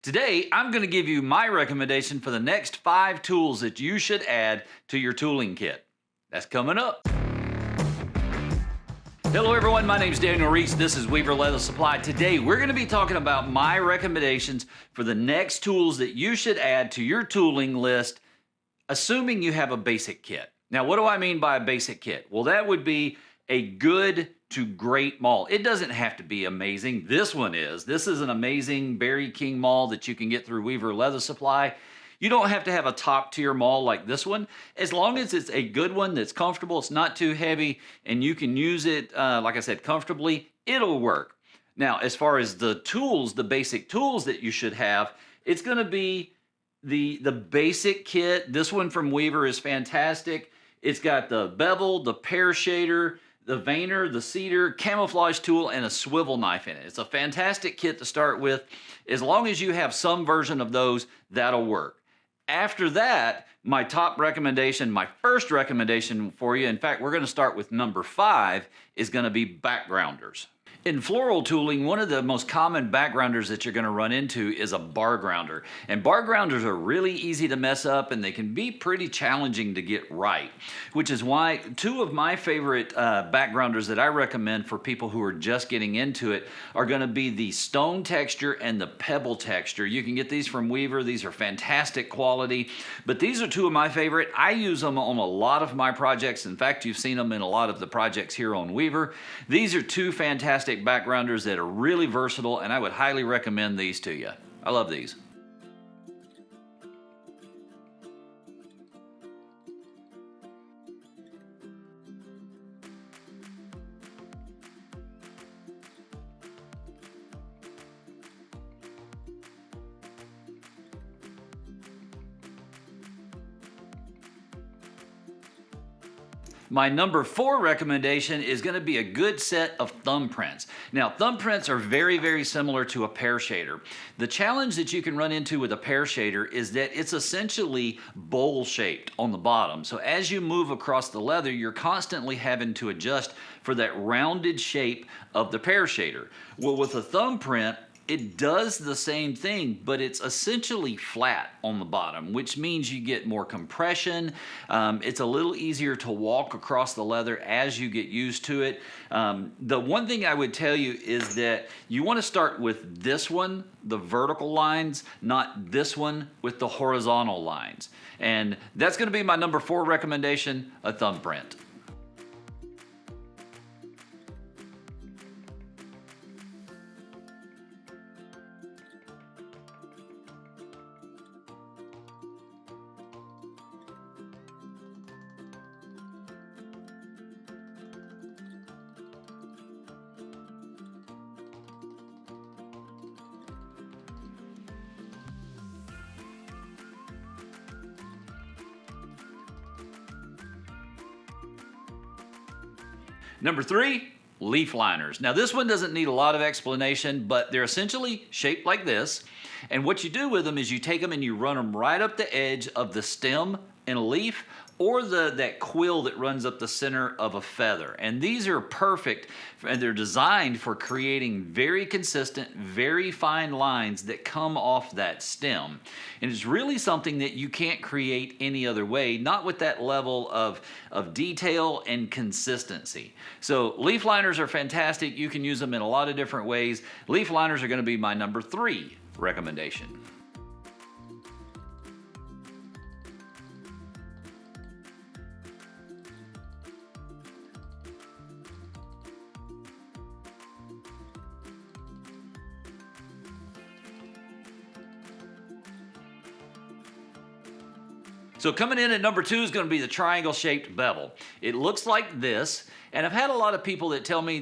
Today, I'm going to give you my recommendation for the next 5 tools that you should add to your tooling kit. That's coming up. Hello everyone, my name is Daniel Reese. This is Weaver Leather Supply. Today, we're going to be talking about my recommendations for the next tools that you should add to your tooling list, assuming you have a basic kit. Now, what do I mean by a basic kit? Well, that would be a good to great maul. It doesn't have to be amazing. This one is. This is an amazing Berry King maul that you can get through Weaver Leather Supply. You don't have to have a top tier maul like this one. As long as it's a good one that's comfortable, it's not too heavy, and you can use it, like I said, comfortably, it'll work. Now, as far as the tools, the basic tools that you should have, it's gonna be the basic kit. This one from Weaver is fantastic. It's got the bevel, the pear shader, the veiner, the cedar, camouflage tool, and a swivel knife in it. It's a fantastic kit to start with. As long as you have some version of those, that'll work. After that, my top recommendation, my first recommendation for you, in fact, we're going to start with number 5, is going to be backgrounders. In floral tooling, one of the most common backgrounders that you're going to run into is a bar grounder. And bar grounders are really easy to mess up, and they can be pretty challenging to get right, which is why 2 of my favorite backgrounders that I recommend for people who are just getting into it are going to be the stone texture and the pebble texture. You can get these from Weaver. These are fantastic quality, but these are 2 of my favorite. I use them on a lot of my projects. In fact, you've seen them in a lot of the projects here on Weaver. These are 2 fantastic backgrounders that are really versatile, and I would highly recommend these to you. I love these. My number 4 recommendation is going to be a good set of thumbprints. Now, thumbprints are very, very similar to a pear shader. The challenge that you can run into with a pear shader is that it's essentially bowl shaped on the bottom. So as you move across the leather, you're constantly having to adjust for that rounded shape of the pear shader. Well, with a thumbprint, it does the same thing, but it's essentially flat on the bottom, which means you get more compression. It's a little easier to walk across the leather as you get used to it. The one thing I would tell you is that you want to start with this one, the vertical lines, not this one with the horizontal lines. And that's going to be my number 4 recommendation, a thumbprint. Number 3, leaf liners. Now this one doesn't need a lot of explanation, but they're essentially shaped like this. And what you do with them is you take them and you run them right up the edge of the stem in a leaf, or that quill that runs up the center of a feather. And these are perfect, and they're designed for creating very consistent, very fine lines that come off that stem. And it's really something that you can't create any other way, not with that level of detail and consistency. So leaf liners are fantastic. You can use them in a lot of different ways. Leaf liners are going to be my number 3 recommendation. So coming in at number 2 is going to be the triangle-shaped bevel. It looks like this, and I've had a lot of people that tell me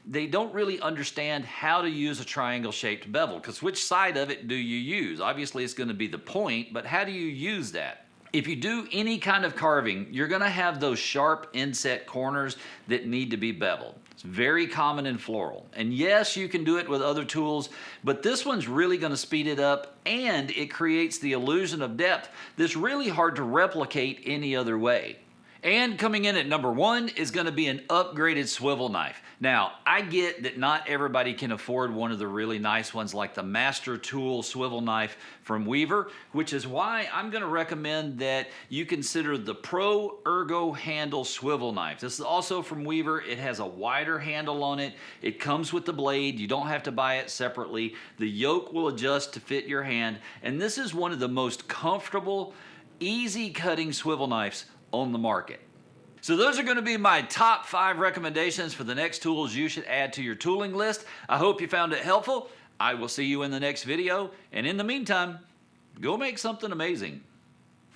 they don't really understand how to use a triangle-shaped bevel, because which side of it do you use? Obviously, it's going to be the point, but how do you use that? If you do any kind of carving, you're going to have those sharp inset corners that need to be beveled. It's very common in floral. And yes, you can do it with other tools, but this one's really going to speed it up, and it creates the illusion of depth that's really hard to replicate any other way. And coming in at number 1 is going to be an upgraded swivel knife. Now, I get that not everybody can afford one of the really nice ones like the Master Tool swivel knife from Weaver, which is why I'm going to recommend that you consider the Pro Ergo Handle swivel knife. This is also from Weaver. It has a wider handle on it. It comes with the blade. You don't have to buy it separately. The yoke will adjust to fit your hand, and this is one of the most comfortable, easy cutting swivel knives on the market. So those are going to be my top 5 recommendations for the next tools you should add to your tooling list. I hope you found it helpful. I will see you in the next video, and in the meantime, go make something amazing.